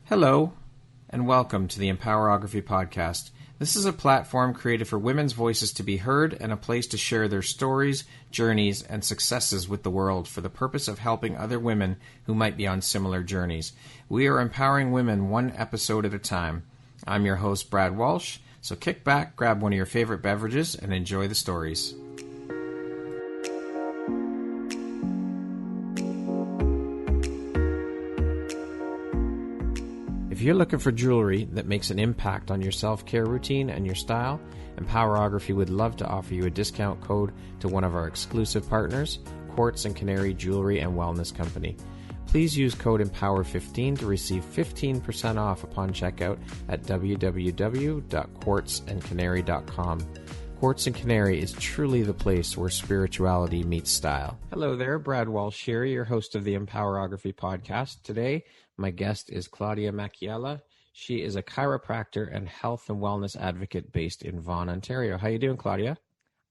Hello, and welcome to the Empowerography Podcast. This is a platform created for women's voices to be heard and a place to share their stories, journeys, and successes with the world for the purpose of helping other women who might be on similar journeys. We are empowering women one episode at a time. I'm your host, Brad Walsh, so kick back, grab one of your favorite beverages, and enjoy the stories. If you're looking for jewelry that makes an impact on your self-care routine and your style, Empowerography would love to offer you a discount code to one of our exclusive partners, Quartz and Canary Jewelry and Wellness Company. Please use code EMPOWER15 to receive 15% off upon checkout at www.quartzandcanary.com. Quartz and Canary is truly the place where spirituality meets style. Hello there, Brad Walsh here, your host of the Empowerography Podcast. Today, my guest is Claudia Machiella. She is a chiropractor and health and wellness advocate based in Vaughan, Ontario. How are you doing, Claudia?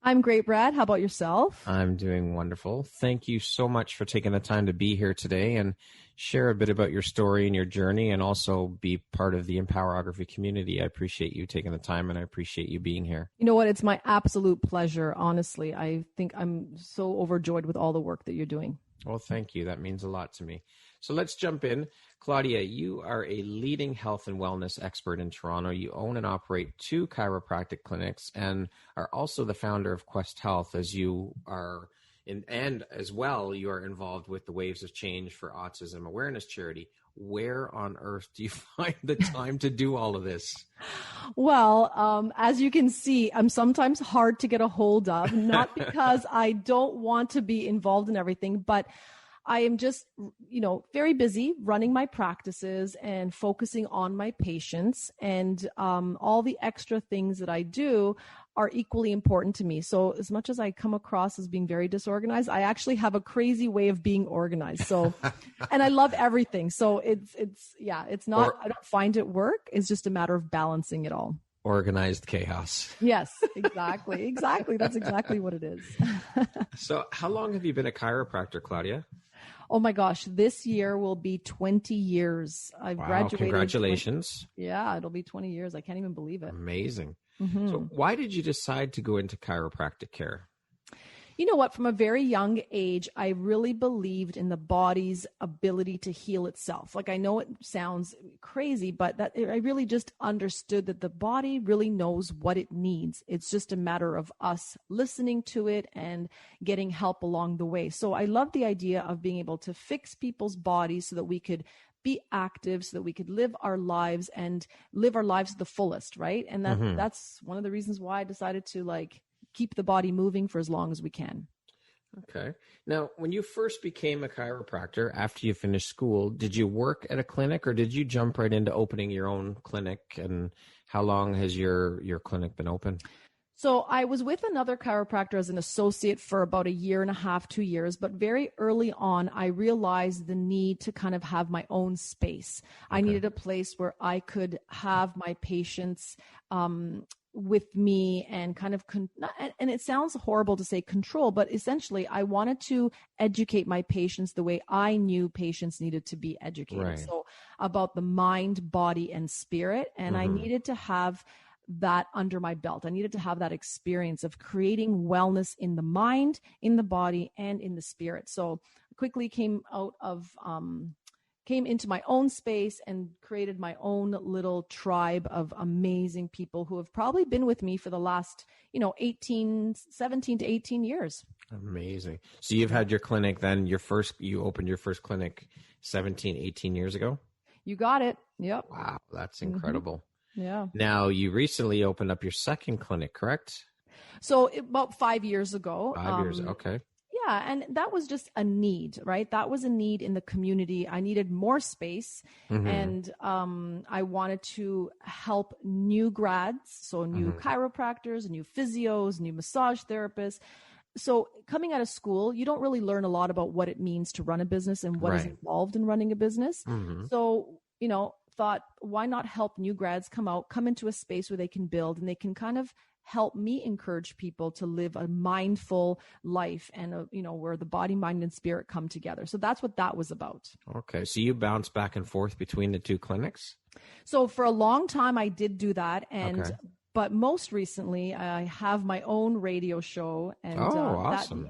I'm great, Brad. How about yourself? I'm doing wonderful. Thank you so much for taking the time to be here today and share a bit about your story and your journey and also be part of the Empowerography community. I appreciate you taking the time and I appreciate you being here. You know what? It's my absolute pleasure, honestly. I think I'm so overjoyed with all the work that you're doing. Well, thank you. That means a lot to me. So let's jump in. Claudia, you are a leading health and wellness expert in Toronto. You own and operate 2 chiropractic clinics and are also the founder of Quest Health, as you are and as well, you are involved with the Waves of Change for Autism Awareness charity. Where on earth do you find the time to do all of this? Well, as you can see, I'm sometimes hard to get a hold of, not because I don't want to be involved in everything, but I am just, very busy running my practices and focusing on my patients, and all the extra things that I do are equally important to me. So as much as I come across as being very disorganized, I actually have a crazy way of being organized. So, and I love everything. So it's not, I don't find it work. It's just a matter of balancing it all. Organized chaos. Yes, exactly. Exactly. That's exactly what it is. So how long have you been a chiropractor, Claudia? Oh my gosh, this year will be 20 years. I've graduated. Congratulations. Yeah, it'll be 20 years. I can't even believe it. Amazing. Mm-hmm. So why did you decide to go into chiropractic care? You know what? From a very young age, I really believed in the body's ability to heal itself. Like, I know it sounds crazy, but I really just understood that the body really knows what it needs. It's just a matter of us listening to it and getting help along the way. So I love the idea of being able to fix people's bodies so that we could be active, so that we could live our lives and live our lives to the fullest, right? And that's one of the reasons why I decided to keep the body moving for as long as we can. Okay. Now, when you first became a chiropractor after you finished school, did you work at a clinic or did you jump right into opening your own clinic? And how long has your clinic been open? So I was with another chiropractor as an associate for about 1.5 years, 2 years, but very early on, I realized the need to kind of have my own space. Okay. I needed a place where I could have my patients with me and kind of, and it sounds horrible to say control, but essentially I wanted to educate my patients the way I knew patients needed to be educated. Right. So about the mind, body, and spirit. And I needed to have that under my belt. I needed to have that experience of creating wellness in the mind, in the body, and in the spirit. So I quickly came into my own space and created my own little tribe of amazing people who have probably been with me for the last, 17 to 18 years. Amazing. So you've had your clinic then, you opened your first clinic 17, 18 years ago? You got it. Yep. Wow. That's incredible. Yeah. Now you recently opened up your second clinic, correct? So about 5 years ago. 5 years. Okay. Yeah. And that was just a need, right? That was a need in the community. I needed more space and I wanted to help new grads. So new chiropractors, new physios, new massage therapists. So coming out of school, you don't really learn a lot about what it means to run a business and what is involved in running a business. So, thought, why not help new grads come into a space where they can build and they can kind of help me encourage people to live a mindful life and, where the body, mind, and spirit come together. So that's what that was about. Okay. So you bounce back and forth between the two clinics? So for a long time, I did do that. Okay. But most recently, I have my own radio show. And awesome.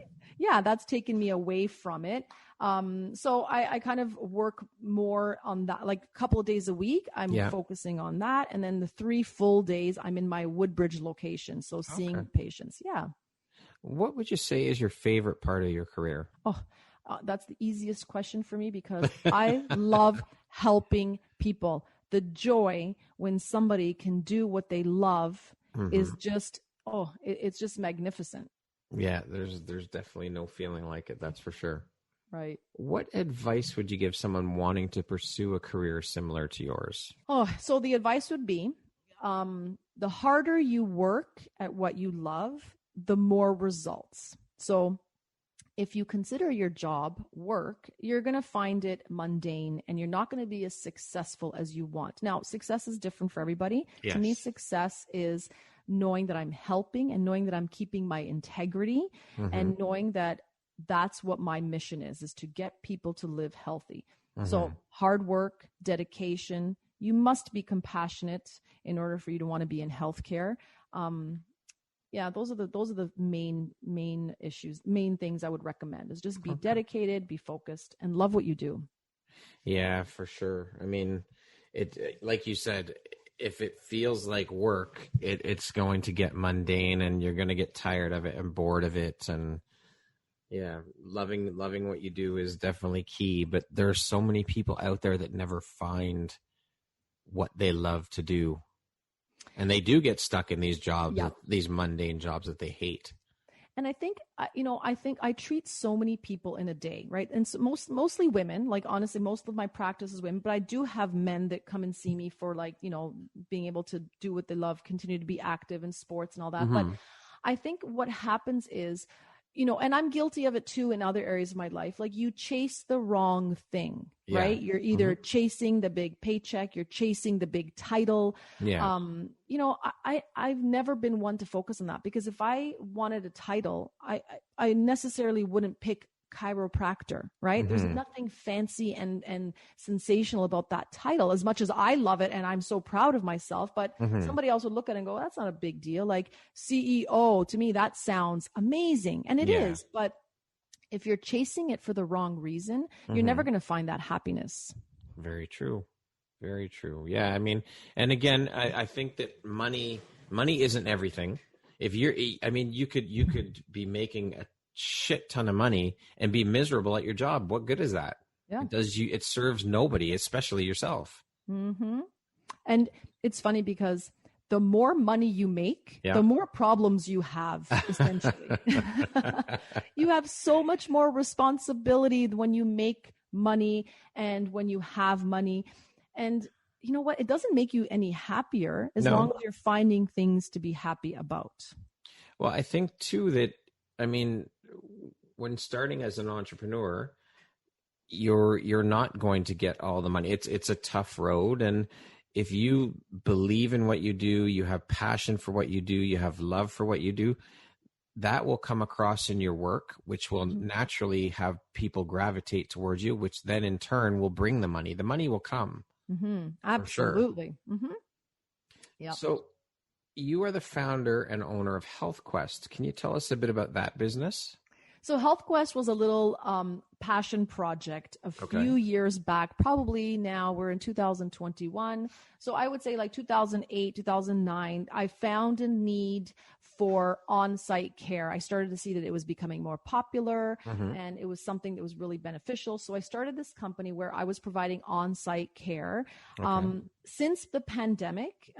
that's taken me away from it. So I kind of work more on that, like a couple of days a week. I'm focusing on that. And then the 3 full days, I'm in my Woodbridge location. So seeing patients. Yeah. What would you say is your favorite part of your career? That's the easiest question for me because I love helping people. The joy when somebody can do what they love is just, it's just magnificent. Yeah, there's definitely no feeling like it. That's for sure. Right. What advice would you give someone wanting to pursue a career similar to yours? So the advice would be, the harder you work at what you love, the more results. So if you consider your job work, you're going to find it mundane and you're not going to be as successful as you want. Now, success is different for everybody. Yes. To me, success is knowing that I'm helping and knowing that I'm keeping my integrity and knowing that that's what my mission is to get people to live healthy. So hard work, dedication, you must be compassionate in order for you to want to be in healthcare. Those are the main issues, main things I would recommend is just be dedicated, be focused, and love what you do. Yeah, for sure. I mean, it like you said, if it feels like work, it's going to get mundane and you're going to get tired of it and bored of it. And yeah, loving what you do is definitely key. But there are so many people out there that never find what they love to do. And they do get stuck in these jobs, these mundane jobs that they hate. And I think I treat so many people in a day, right? And so mostly women, like honestly, most of my practice is women, but I do have men that come and see me for being able to do what they love, continue to be active in sports and all that. But I think what happens is, and I'm guilty of it too in other areas of my life. Like you chase the wrong thing, right? You're either chasing the big paycheck, you're chasing the big title. Yeah. I've never been one to focus on that because if I wanted a title, I necessarily wouldn't pick chiropractor, right? There's nothing fancy and sensational about that title as much as I love it and I'm so proud of myself, but somebody else would look at it and go, that's not a big deal. Like CEO, to me, that sounds amazing. And it is, but if you're chasing it for the wrong reason, you're never going to find that happiness. Very true. Very true. Yeah. I mean, and again, I think that money isn't everything. If you could be making a shit ton of money and be miserable at your job. What good is that? Yeah. It serves nobody, especially yourself. And it's funny because the more money you make, the more problems you have, essentially. You have so much more responsibility when you make money and when you have money. And you know what? It doesn't make you any happier as long as you're finding things to be happy about. Well, I think too that, when starting as an entrepreneur, you're not going to get all the money. It's a tough road. And if you believe in what you do, you have passion for what you do, you have love for what you do, that will come across in your work, which will naturally have people gravitate towards you, which then in turn will bring the money. The money will come. Absolutely. Sure. Yeah. So you are the founder and owner of HealthQuest. Can you tell us a bit about that business? So HealthQuest was a little passion project a few years back. Probably now we're in 2021. So I would say like 2008, 2009, I found a need for on-site care. I started to see that it was becoming more popular and it was something that was really beneficial. So I started this company where I was providing on-site care. Since the pandemic,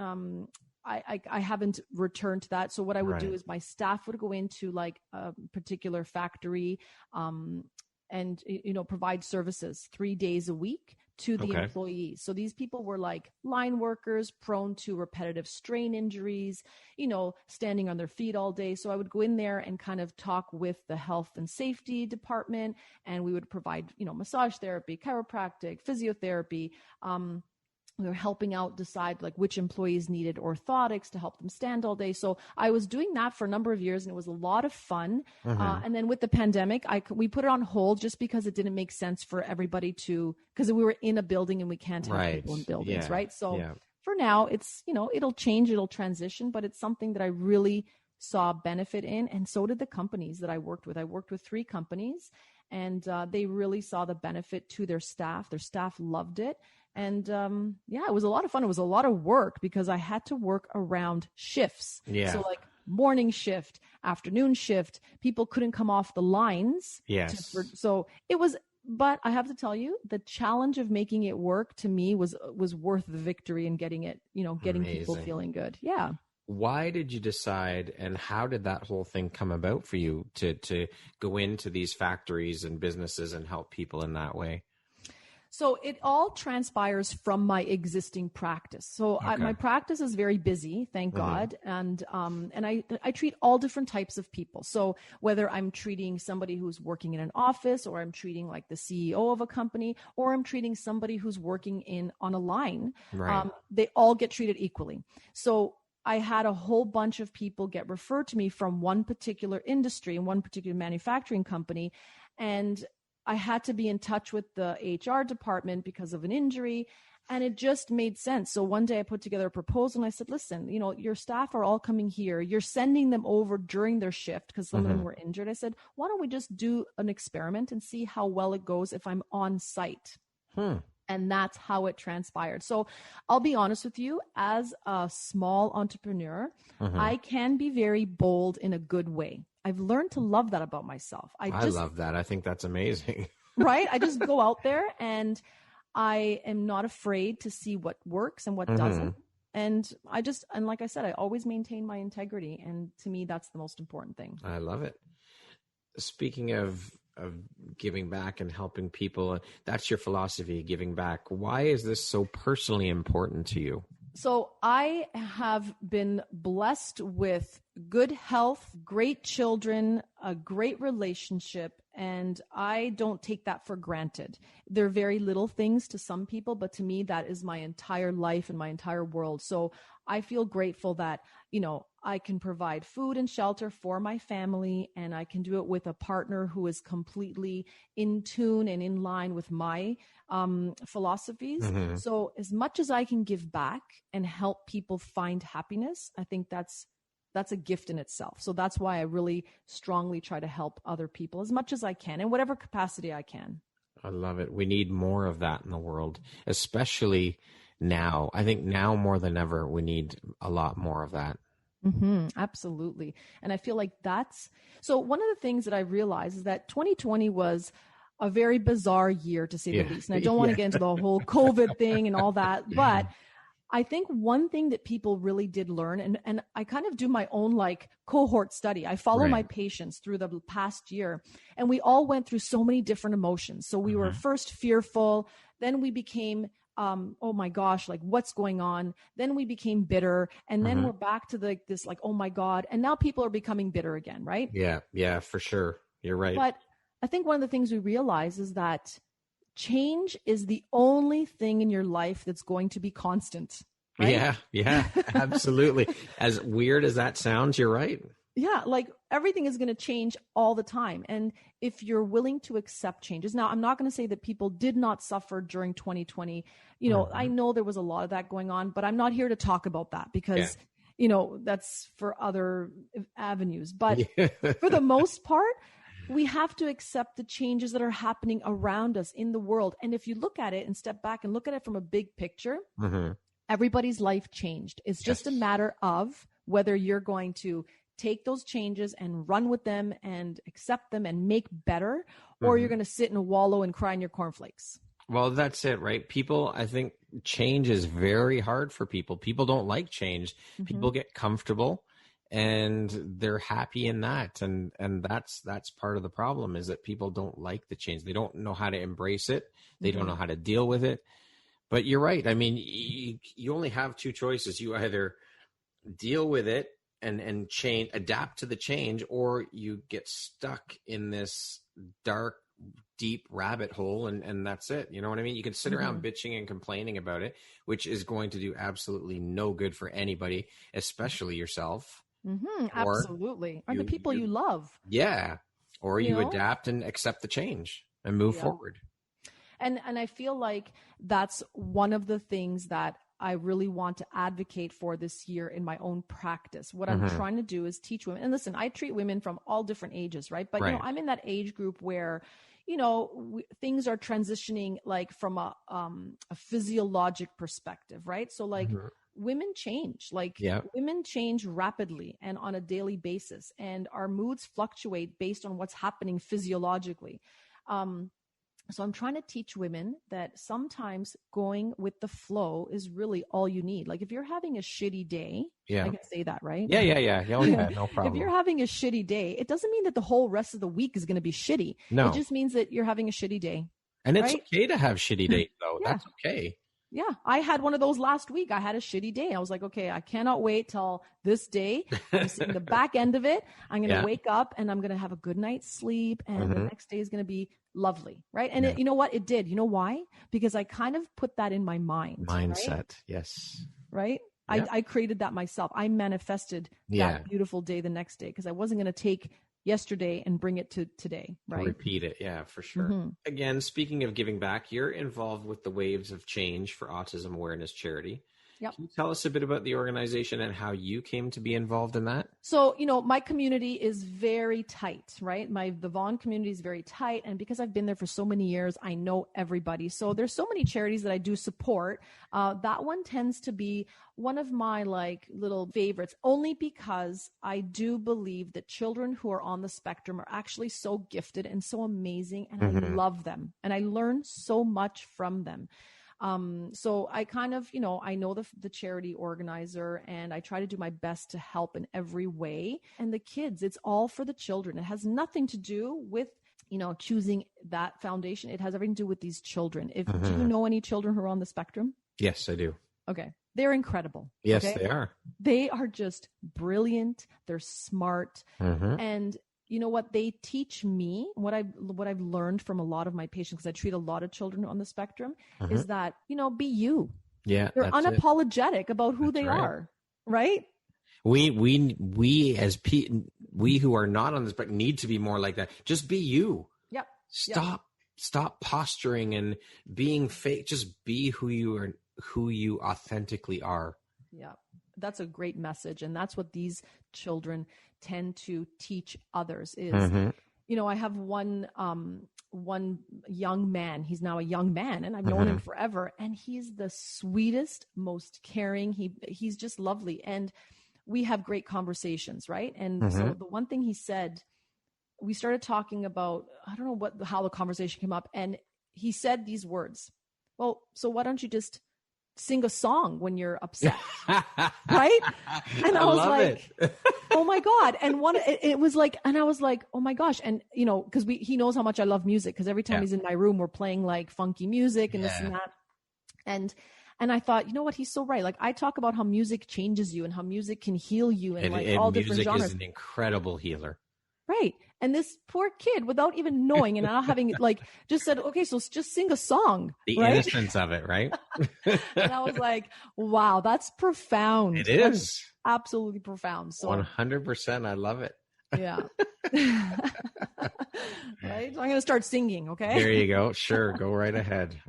I haven't returned to that. So what I would do is my staff would go into like a particular factory and provide services 3 days a week to the employees. So these people were like line workers prone to repetitive strain injuries, standing on their feet all day. So I would go in there and kind of talk with the health and safety department, and we would provide, massage therapy, chiropractic, physiotherapy, We were helping out decide like which employees needed orthotics to help them stand all day. So I was doing that for a number of years, and it was a lot of fun. And then with the pandemic, we put it on hold just because it didn't make sense for everybody because we were in a building and we can't have people in buildings, right? So for now, it's, it'll change, it'll transition, but it's something that I really saw benefit in. And so did the companies that I worked with. I worked with 3 companies, and they really saw the benefit to their staff. Their staff loved it. And it was a lot of fun. It was a lot of work because I had to work around shifts. Yeah. So like morning shift, afternoon shift, people couldn't come off the lines. Yes. So it was, but I have to tell you, the challenge of making it work to me was worth the victory and getting it, getting Amazing. people feeling good. Yeah. Why did you decide, and how did that whole thing come about for you to go into these factories and businesses and help people in that way? So it all transpires from my existing practice. So my practice is very busy, thank God. And I treat all different types of people. So whether I'm treating somebody who's working in an office, or I'm treating like the CEO of a company, or I'm treating somebody who's working on a line, they all get treated equally. So I had a whole bunch of people get referred to me from one particular industry and one particular manufacturing company. And I had to be in touch with the HR department because of an injury, and it just made sense. So one day I put together a proposal and I said, listen, your staff are all coming here. You're sending them over during their shift because some of them were injured. I said, why don't we just do an experiment and see how well it goes if I'm on site? And that's how it transpired. So I'll be honest with you, as a small entrepreneur, I can be very bold in a good way. I've learned to love that about myself. I love that. I think that's amazing. Right? I just go out there and I am not afraid to see what works and what doesn't. And like I said, I always maintain my integrity. And to me, that's the most important thing. I love it. Speaking of giving back and helping people, that's your philosophy, giving back. Why is this so personally important to you? So I have been blessed with good health, great children, a great relationship, and I don't take that for granted. They're very little things to some people, but to me, that is my entire life and my entire world. So I feel grateful that, I can provide food and shelter for my family, and I can do it with a partner who is completely in tune and in line with my philosophies. So as much as I can give back and help people find happiness, I think that's a gift in itself. So that's why I really strongly try to help other people as much as I can in whatever capacity I can. I love it. We need more of that in the world, especially now. I think now more than ever, we need a lot more of that. Absolutely. And I feel like so one of the things that I realized is that 2020 was a very bizarre year, to say the least. And I don't want to get into the whole COVID thing and all that, but I think one thing that people really did learn, and I kind of do my own like cohort study. I follow my patients through the past year, and we all went through so many different emotions. So we were first fearful, then we became oh my gosh, like what's going on? Then we became bitter, and then we're back to this like, oh my God. And now people are becoming bitter again, right? Yeah, for sure. You're right. But I think one of the things we realize is that change is the only thing in your life that's going to be constant. Right? Yeah, absolutely. As weird as that sounds, you're right. Yeah, like everything is going to change all the time. And if you're willing to accept changes. Now, I'm not going to say that people did not suffer during 2020. I know there was a lot of that going on, but I'm not here to talk about that because, that's for other avenues. But for the most part, we have to accept the changes that are happening around us in the world. And if you look at it and step back and look at it from a big picture, everybody's life changed. It's just a matter of whether you're going to take those changes and run with them and accept them and make better, or you're going to sit and wallow and cry in your cornflakes. Well, that's it, right? People, I think change is very hard for people. People don't like change. People get comfortable and they're happy in that. And that's part of the problem, is that people don't like the change. They don't know how to embrace it. They don't know how to deal with it. But you're right. I mean, you only have two choices. You either deal with it and change, adapt to the change, or you get stuck in this dark deep rabbit hole and that's it. You know what I mean? You can sit around bitching and complaining about it, which is going to do absolutely no good for anybody, especially yourself. Absolutely. Or the people you love. Yeah. Or you adapt and accept the change and move forward. And I feel like that's one of the things that I really want to advocate for this year in my own practice. What I'm trying to do is teach women. And listen, I treat women from all different ages, right? But, I'm in that age group where, things are transitioning like from a physiologic perspective, right? So like women change, women change rapidly and on a daily basis, and our moods fluctuate based on what's happening physiologically. So I'm trying to teach women that sometimes going with the flow is really all you need. Like if you're having a shitty day, I can say that, right? Yeah. Oh, yeah, no problem. If you're having a shitty day, it doesn't mean that the whole rest of the week is going to be shitty. No. It just means that you're having a shitty day. And it's okay to have shitty days, though. That's okay. Yeah. I had one of those last week. I had a shitty day. I was like, okay, I cannot wait till this day. I'm seeing the back end of it. I'm going to wake up and I'm going to have a good night's sleep. And the next day is going to be lovely. Right. And you know what? It did. You know why? Because I kind of put that in my mind. Mindset. Right? Yes. Right. Yep. I created that myself. I manifested that beautiful day the next day because I wasn't going to take yesterday and bring it to today, right? Repeat it. Yeah, for sure. Again, speaking of giving back, you're involved with the Waves of Change for Autism Awareness Charity. Yep. Can you tell us a bit about the organization and how you came to be involved in that? So, my community is very tight, right? The Vaughan community is very tight. And because I've been there for so many years, I know everybody. So there's so many charities that I do support. That one tends to be one of my little favorites, only because I do believe that children who are on the spectrum are actually so gifted and so amazing. And I love them. And I learn so much from them. So I kind of, I know the charity organizer and I try to do my best to help in every way. And the kids, it's all for the children. It has nothing to do with, choosing that foundation. It has everything to do with these children. Do you know any children who are on the spectrum? Yes, I do. Okay. They're incredible. Yes, okay? They are. They are just brilliant. They're smart. And you know what they teach me, what I've learned from a lot of my patients, because I treat a lot of children on the spectrum, is that, be you. Yeah. They're unapologetic about who they are. Right. We who are not on the spectrum need to be more like that. Just be you. Yep. Stop posturing and being fake. Just be who you authentically are. Yeah. That's a great message. And that's what these children tend to teach others is, I have one young man, he's now a young man and I've known him forever. And he's the sweetest, most caring. He's just lovely. And we have great conversations. Right. And so the one thing he said, we started talking about, I don't know how the conversation came up. And he said these words, well, so why don't you just sing a song when you're upset? Right. And I was like, oh my God. And it was like, and I was like, oh my gosh. And cause he knows how much I love music. Cause every time he's in my room, we're playing like funky music and this and that. And I thought, you know what? He's so right. Like I talk about how music changes you and how music can heal you and all different genres. Music is an incredible healer. Right. And this poor kid, without even knowing and not having just said, okay, so just sing a song. The innocence of it, right? And I was like, wow, that's profound. It is. That's absolutely profound. So 100%. I love it. Yeah. Right. So I'm going to start singing. Okay. There you go. Sure. Go right ahead.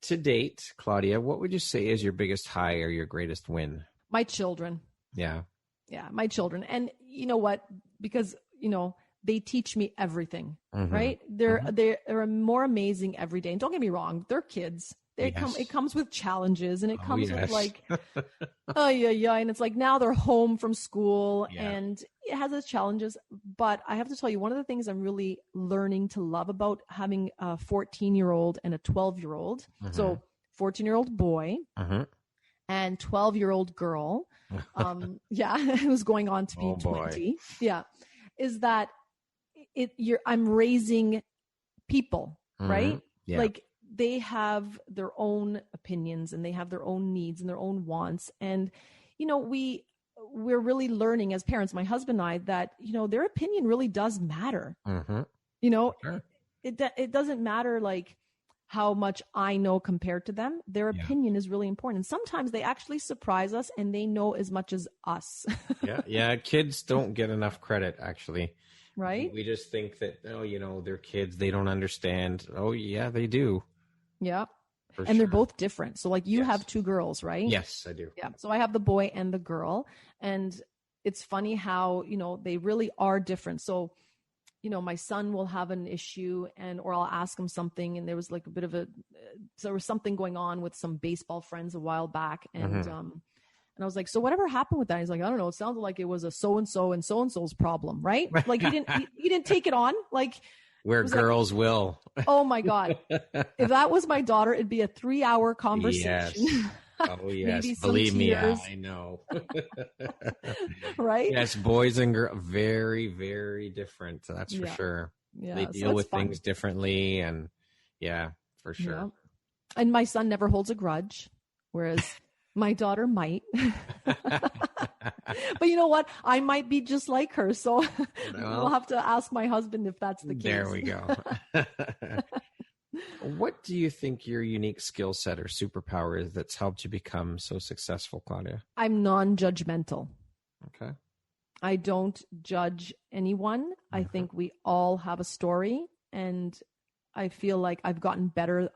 To date, Claudia, what would you say is your biggest high or your greatest win? My children. Yeah. Yeah. My children. And you know what? Because, they teach me everything, right? They're more amazing every day. And don't get me wrong. They're kids. It comes with challenges and it comes with and it's like now they're home from school and it has its challenges. But I have to tell you, one of the things I'm really learning to love about having a 14-year-old and a 12-year-old. So 14-year-old boy and 12-year-old girl. It was going on to be 20. Yeah. Is that I'm raising people, right? Yeah. Like they have their own opinions and they have their own needs and their own wants. And, we're really learning as parents, my husband and I, that, their opinion really does matter. Sure. it doesn't matter like how much I know compared to them. Their opinion is really important. And sometimes they actually surprise us and they know as much as us. Yeah. Kids don't get enough credit, actually. Right? We just think that, they're kids. They don't understand. Oh, yeah, they do. Yeah. For and sure. They're both different. So like you have 2 girls, right? Yes, I do. Yeah. So I have the boy and the girl. And it's funny how, they really are different. So, my son will have an issue or I'll ask him something. And there was like a bit of so there was something going on with some baseball friends a while back. And, and I was like, so whatever happened with that? He's like, I don't know. It sounded like it was a so-and-so and so-and-so's problem, right? Like he didn't take it on. Like where girls will. Oh my God. If that was my daughter, it'd be a 3-hour conversation. Yes. Oh yes. Believe me, I know. Right? Yes. Boys and girls, very, very different. That's for sure. Yeah. They deal with things differently and for sure. Yeah. And my son never holds a grudge, whereas my daughter might. But you know what? I might be just like her. So we'll have to ask my husband if that's the case. There we go. What do you think your unique skill set or superpower is that's helped you become so successful, Claudia? I'm non-judgmental. Okay. I don't judge anyone. I think we all have a story, and I feel like I've gotten better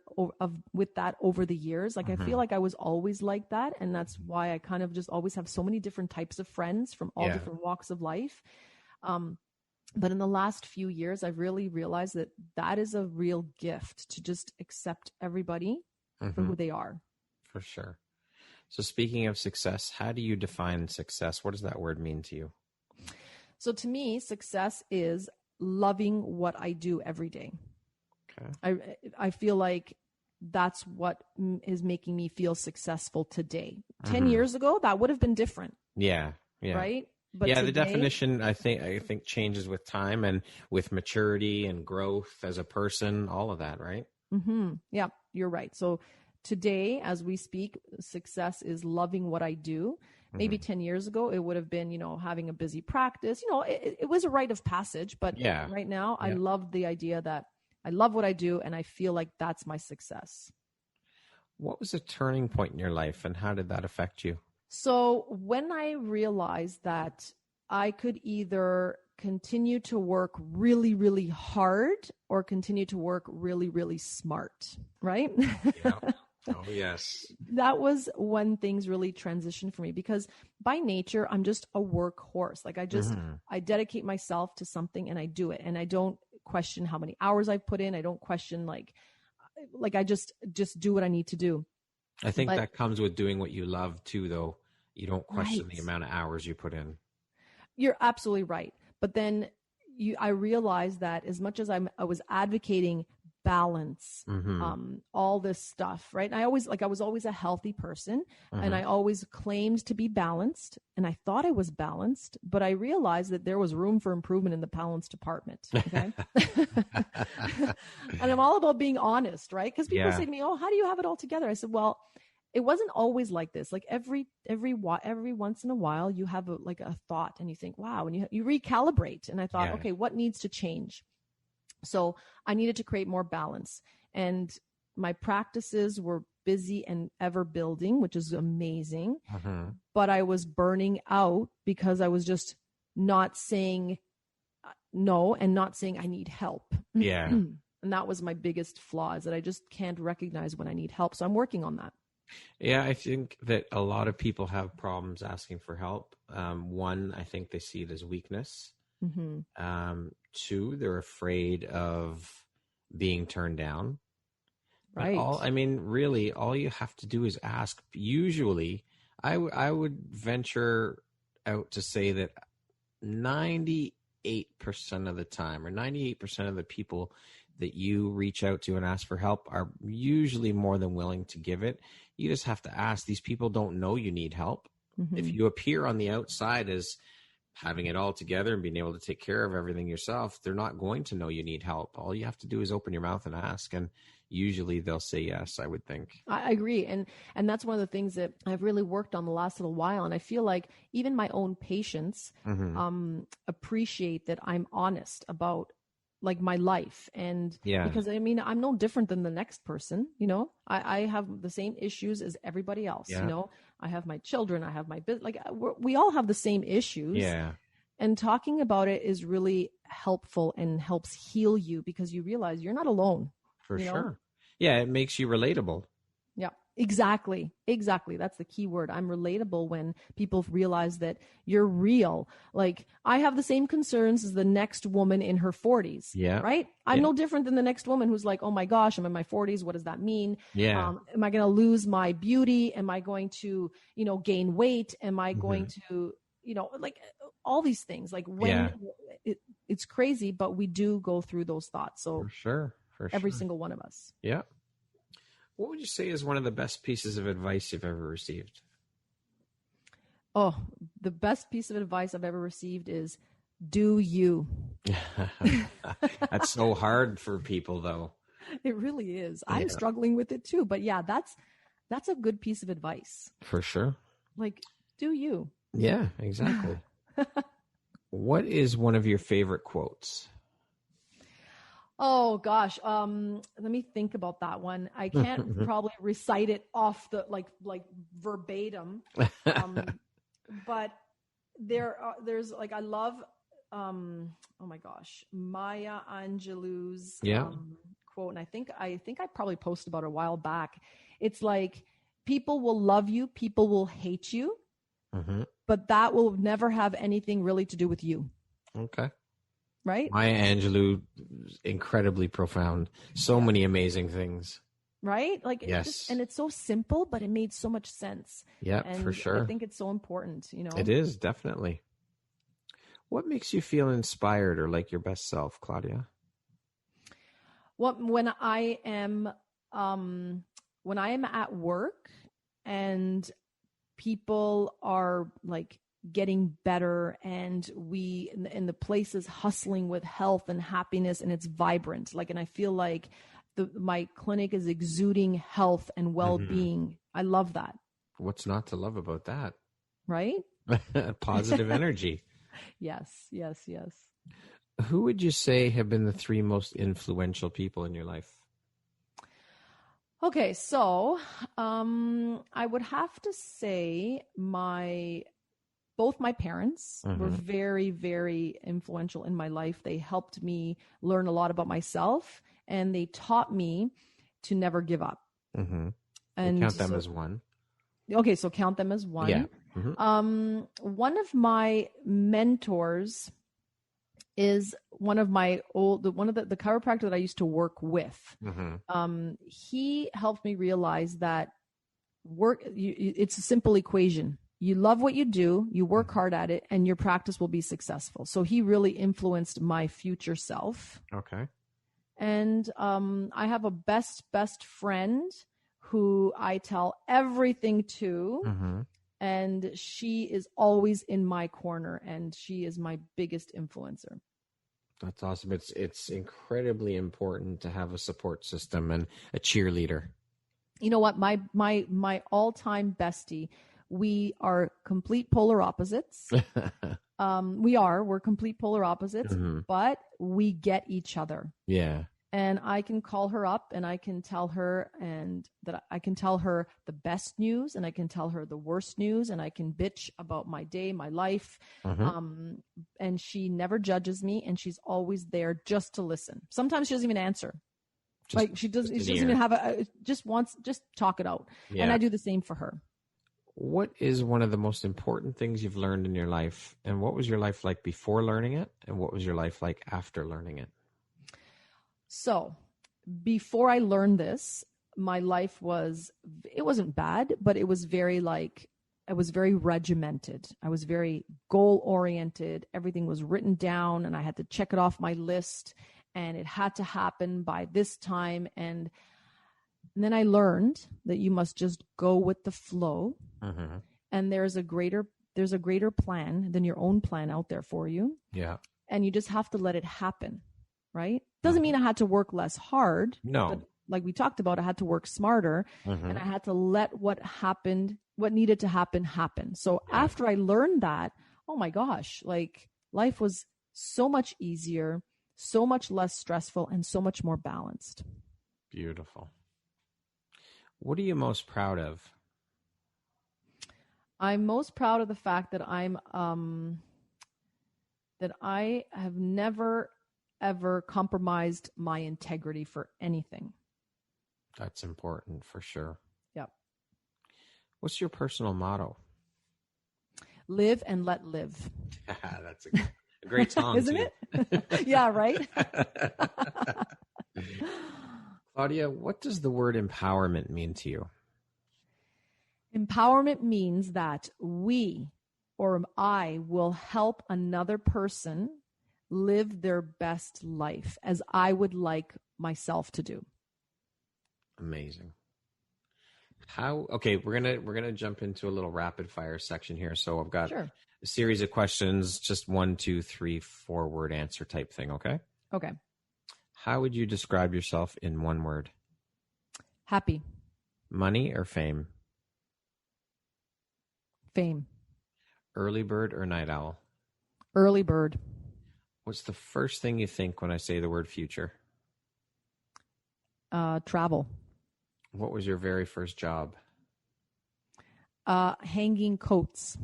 with that over the years. Like I feel like I was always like that, and that's why I kind of just always have so many different types of friends from all different walks of life. But in the last few years, I've really realized that is a real gift, to just accept everybody for who they are. For sure. So speaking of success, how do you define success? What does that word mean to you? So to me, success is loving what I do every day. Okay. I feel like that's what is making me feel successful today. 10 years ago, that would have been different. Yeah. Right? But today, the definition I think changes with time and with maturity and growth as a person, all of that, right? Yeah, you're right. So today, as we speak, success is loving what I do. Maybe 10 years ago, it would have been, having a busy practice. It was a rite of passage, but right now I love the idea that I love what I do and I feel like that's my success. What was a turning point in your life and how did that affect you? So when I realized that I could either continue to work really, really hard or continue to work really, really smart, right? Yeah. Oh, yes. That was when things really transitioned for me, because by nature, I'm just a workhorse. Like I dedicate myself to something and I do it. And I don't question how many hours I've put in. I don't question like I just do what I need to do. I think that comes with doing what you love too, though. You don't question the amount of hours you put in. You're absolutely right. But then I realized that as much as I was advocating balance, all this stuff, right? And I was always a healthy person and I always claimed to be balanced and I thought I was balanced, but I realized that there was room for improvement in the balance department. Okay. And I'm all about being honest, right? Because people say to me, oh, how do you have it all together? I said, well, it wasn't always like this. Like every once in a while you have a thought and you think, wow, and you recalibrate. And I thought, okay, what needs to change? So I needed to create more balance, and my practices were busy and ever building, which is amazing. But I was burning out because I was just not saying no and not saying I need help. Yeah. And that was my biggest flaw, is that I just can't recognize when I need help. So I'm working on that. Yeah, I think that a lot of people have problems asking for help. One, I think they see it as weakness. Two, they're afraid of being turned down. Right. Really, all you have to do is ask. Usually, I would venture out to say that 98% of the time, or 98% of the people that you reach out to and ask for help are usually more than willing to give it. You just have to ask. These people don't know you need help. If you appear on the outside as having it all together and being able to take care of everything yourself, they're not going to know you need help. All you have to do is open your mouth and ask. And usually they'll say yes, I would think. I agree. And that's one of the things that I've really worked on the last little while. And I feel like even my own patients appreciate that I'm honest about like my life. And because I mean, I'm no different than the next person, you know, I have the same issues as everybody else. You know, I have my children, I have my business, like we all have the same issues. And talking about it is really helpful and helps heal you, because you realize you're not alone. For sure. Yeah. It makes you relatable. Yeah, exactly. Exactly. That's the key word. I'm relatable when people realize that you're real. Like, I have the same concerns as the next woman in her 40s. Yeah. Right? I'm no different than the next woman who's like, oh my gosh, I'm in my 40s. What does that mean? Yeah. Am I going to lose my beauty? Am I going to, you know, gain weight? Am I going to, you know, like all these things, like when it's crazy, but we do go through those thoughts. So for sure. Every single one of us. Yeah. What would you say is one of the best pieces of advice you've ever received? Oh, the best piece of advice I've ever received is do you. That's so hard for people, though. It really is. I'm struggling with it too. But yeah, that's a good piece of advice. For sure. Like, do you. Yeah, exactly. What is one of your favorite quotes? Oh gosh. Let me think about that one. I can't probably recite it off the like verbatim. But there's like, I love, oh my gosh, Maya Angelou's quote. And I think I probably posted about it a while back. It's like, people will love you, people will hate you, but that will never have anything really to do with you. Okay. Right? Maya Angelou, incredibly profound. So many amazing things. Right? Like, yes. And it's so simple, but it made so much sense. Yeah, and for sure. I think it's so important, you know? It is, definitely. What makes you feel inspired or like your best self, Claudia? When I am at work and people are like getting better, and and the place is hustling with health and happiness, and it's vibrant. Like, and I feel like my clinic is exuding health and well-being. I love that. What's not to love about that? Right? Positive energy. Yes. Who would you say have been the 3 most influential people in your life? Okay, so I would have to say both my parents were very, very influential in my life. They helped me learn a lot about myself, and they taught me to never give up. And count them as one. Okay, so count them as one. Yeah. One of my mentors is one of the chiropractor that I used to work with. He helped me realize that it's a simple equation. You love what you do, you work hard at it, and your practice will be successful. So he really influenced my future self. Okay. And I have a best friend who I tell everything to. And she is always in my corner, and she is my biggest influencer. That's awesome. It's incredibly important to have a support system and a cheerleader. You know what? My all-time bestie, we are complete polar opposites. We're complete polar opposites, but we get each other. Yeah. And I can call her up, and I can tell her the best news, and I can tell her the worst news, and I can bitch about my day, my life. And she never judges me, and she's always there just to listen. Sometimes she doesn't even answer. She doesn't even have just talk it out. Yeah. And I do the same for her. What is one of the most important things you've learned in your life? And what was your life like before learning it? And what was your life like after learning it? So before I learned this, my life wasn't bad, but it was very regimented. I was very goal oriented. Everything was written down, and I had to check it off my list, and it had to happen by this time. And then I learned that you must just go with the flow. And there's a greater plan than your own plan out there for you. Yeah. And you just have to let it happen. Right? Doesn't mean I had to work less hard. No. But like we talked about, I had to work smarter, and I had to let what needed to happen. So after I learned that, oh my gosh, like life was so much easier. so much less stressful and so much more balanced. Beautiful. What are you most proud of? I'm most proud of the fact that that I have never, ever compromised my integrity for anything. That's important for sure. Yep. What's your personal motto? Live and let live. That's a great song, isn't too. it? Yeah, right? Claudia, what does the word empowerment mean to you? Empowerment means that we or I will help another person live their best life as I would like myself to do. Amazing. Okay, we're gonna jump into a little rapid fire section here. So I've got a series of questions, just 1, 2, 3, 4 word answer type thing, okay? Okay. How would you describe yourself in one word? Happy. Money or fame? Fame. Early bird or night owl? Early bird. What's the first thing you think when I say the word future? Travel. What was your very first job? Hanging coats.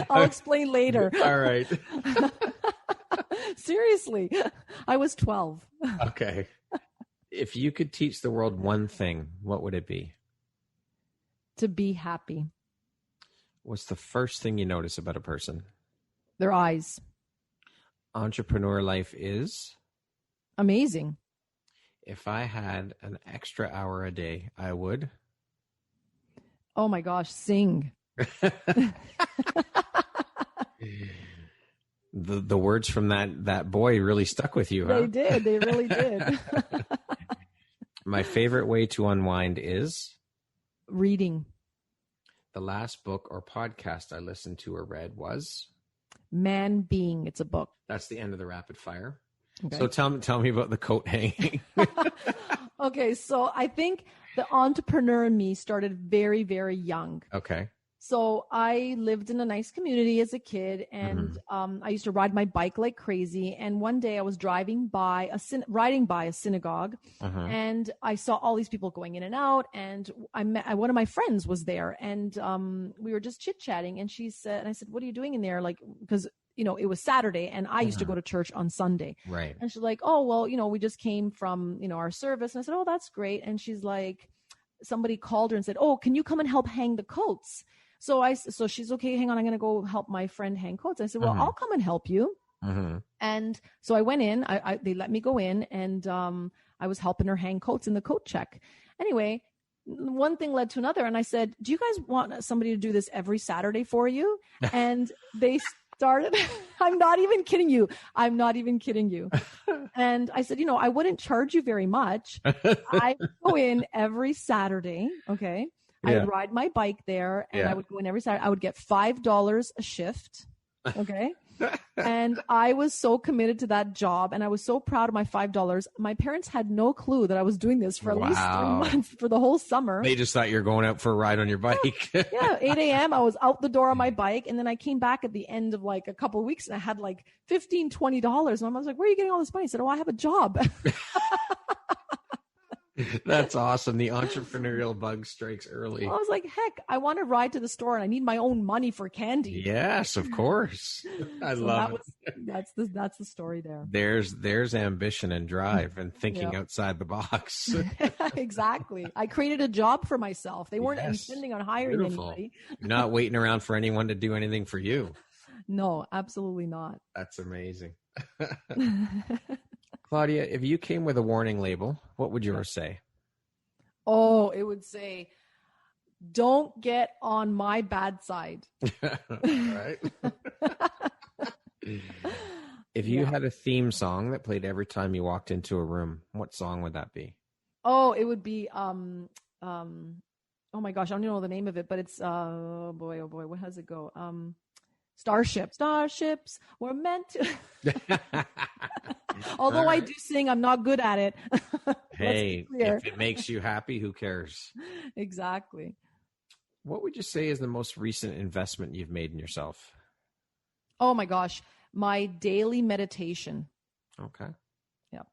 I'll explain later. All right. Seriously, I was 12. Okay. If you could teach the world one thing, what would it be? To be happy. What's the first thing you notice about a person? Their eyes. Entrepreneur life is? Amazing. If I had an extra hour a day, I would? Oh my gosh, sing. The words from that boy really stuck with you, huh? They did. They really did. My favorite way to unwind is? Reading. The last book or podcast I listened to or read was? Man Being. It's a book. That's the end of the rapid fire. Okay. So tell me about the coat hanging. Okay, so I think the entrepreneur in me started very, very young. Okay. So I lived in a nice community as a kid, and I used to ride my bike like crazy. And one day I was riding by a synagogue, and I saw all these people going in and out. And one of my friends was there, and we were just chit chatting. And she said, and I said, "What are you doing in there?" Like, because it was Saturday, and I used to go to church on Sunday. Right. And she's like, "Oh, well, we just came from our service." And I said, "Oh, that's great." And she's like, somebody called her and said, "Oh, can you come and help hang the coats?" So she's okay. Hang on, I'm going to go help my friend hang coats. I said, "Well, I'll come and help you." And so I went in. They let me go in, and I was helping her hang coats in the coat check. Anyway, one thing led to another, and I said, "Do you guys want somebody to do this every Saturday for you?" And they started. I'm not even kidding you. And I said, I wouldn't charge you very much. I would go in every Saturday. Okay. I would ride my bike there, and I would go in every Saturday. I would get $5 a shift. Okay. And I was so committed to that job, and I was so proud of my $5. My parents had no clue that I was doing this for at least 3 months, for the whole summer. They just thought you were going out for a ride on your bike. 8 a.m. I was out the door on my bike, and then I came back at the end of like a couple of weeks, and I had like $15, $20. And I was like, "Where are you getting all this money?" I said, "Oh, I have a job." That's awesome. The entrepreneurial bug strikes early. I was like, heck, I want to ride to the store, and I need my own money for candy. Yes, of course. I love it. That's the story there. There's ambition and drive and thinking outside the box. Exactly. I created a job for myself. They weren't intending on hiring anybody. You're not waiting around for anyone to do anything for you. No, absolutely not. That's amazing. Claudia, if you came with a warning label, what would yours say? Oh, it would say, "Don't get on my bad side." Right. If you had a theme song that played every time you walked into a room, what song would that be? Oh, it would be oh my gosh, I don't even know the name of it, but it's oh boy, what does it go? Starships were meant to. Although I do sing, I'm not good at it. Hey, if it makes you happy, who cares? Exactly. What would you say is the most recent investment you've made in yourself? Oh my gosh. My daily meditation. Okay. Yep.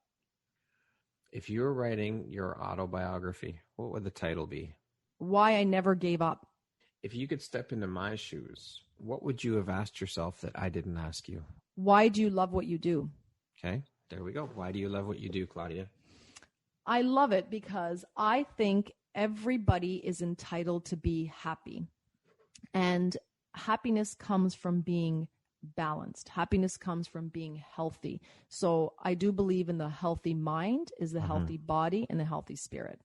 If you were writing your autobiography, what would the title be? Why I Never Gave Up. If you could step into my shoes, what would you have asked yourself that I didn't ask you? Why do you love what you do? Okay, there we go. Why do you love what you do, Claudia? I love it because I think everybody is entitled to be happy. And happiness comes from being balanced. Happiness comes from being healthy. So I do believe in the healthy mind is the healthy body and the healthy spirit.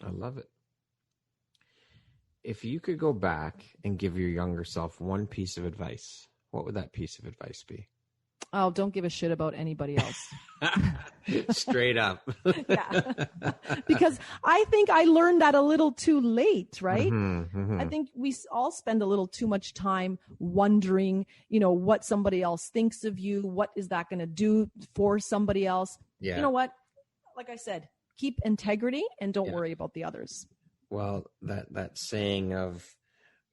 I love it. If you could go back and give your younger self one piece of advice, what would that piece of advice be? Oh, don't give a shit about anybody else. Straight up. Yeah. Because I think I learned that a little too late, right? I think we all spend a little too much time wondering, what somebody else thinks of you. What is that going to do for somebody else? Yeah. You know what? Like I said, keep integrity and don't worry about the others. Well, that saying of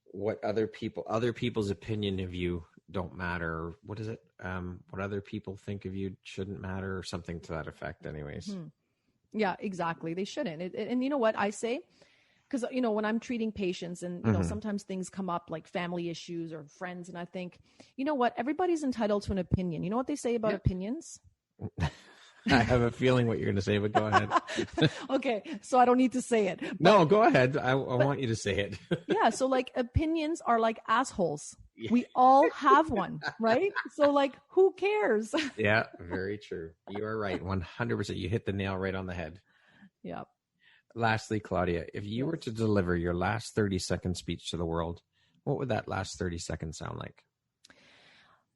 what other people's opinion of you don't matter. What is it? What other people think of you shouldn't matter, or something to that effect anyways. Yeah, exactly. They shouldn't. And you know what I say? Because, when I'm treating patients and, sometimes things come up like family issues or friends. And I think, you know what? Everybody's entitled to an opinion. You know what they say about opinions? I have a feeling what you're going to say, but go ahead. Okay. So I don't need to say it. No, go ahead. I want you to say it. Yeah. So opinions are like assholes. Yeah. We all have one, right? So who cares? Yeah, very true. You are right. 100%. You hit the nail right on the head. Yeah. Lastly, Claudia, if you were to deliver your last 30-second speech to the world, what would that last 30 seconds sound like?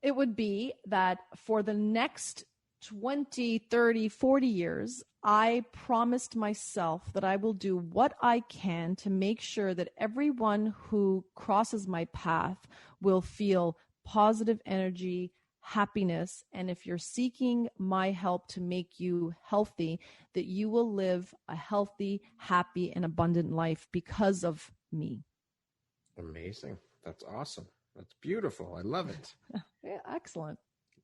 It would be that for the next 20, 30, 40 years, I promised myself that I will do what I can to make sure that everyone who crosses my path will feel positive energy, happiness, and if you're seeking my help to make you healthy, that you will live a healthy, happy, and abundant life because of me. Amazing. That's awesome. That's beautiful. I love it. Yeah, excellent.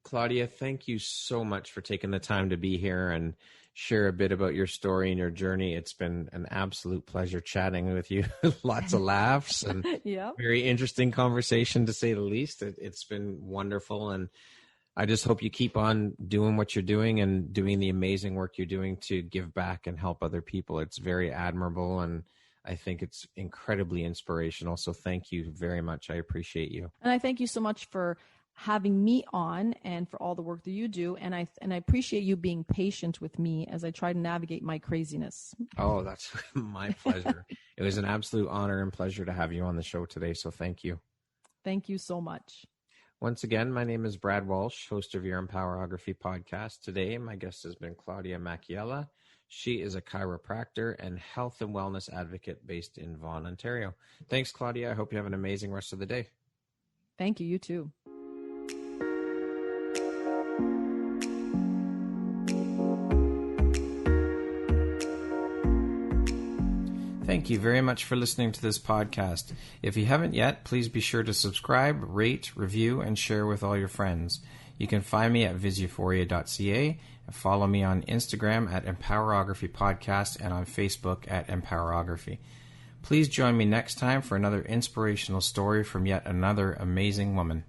Claudia, thank you so much for taking the time to be here and share a bit about your story and your journey. It's been an absolute pleasure chatting with you. Lots of laughs and very interesting conversation, to say the least. It's been wonderful. And I just hope you keep on doing what you're doing and doing the amazing work you're doing to give back and help other people. It's very admirable, and I think it's incredibly inspirational. So thank you very much. I appreciate you. And I thank you so much for having me on and for all the work that you do. And I appreciate you being patient with me as I try to navigate my craziness. Oh, that's my pleasure. It was an absolute honor and pleasure to have you on the show today. So thank you. Thank you so much. Once again, my name is Brad Walsh, host of your Empowerography Podcast. Today, my guest has been Claudia Machiella. She is a chiropractor and health and wellness advocate based in Vaughan, Ontario. Thanks, Claudia. I hope you have an amazing rest of the day. Thank you. You too. Thank you very much for listening to this podcast. If you haven't yet, please be sure to subscribe, rate, review, and share with all your friends. You can find me at visuphoria.ca and follow me on Instagram at Empowerography Podcast and on Facebook at Empowerography. Please join me next time for another inspirational story from yet another amazing woman.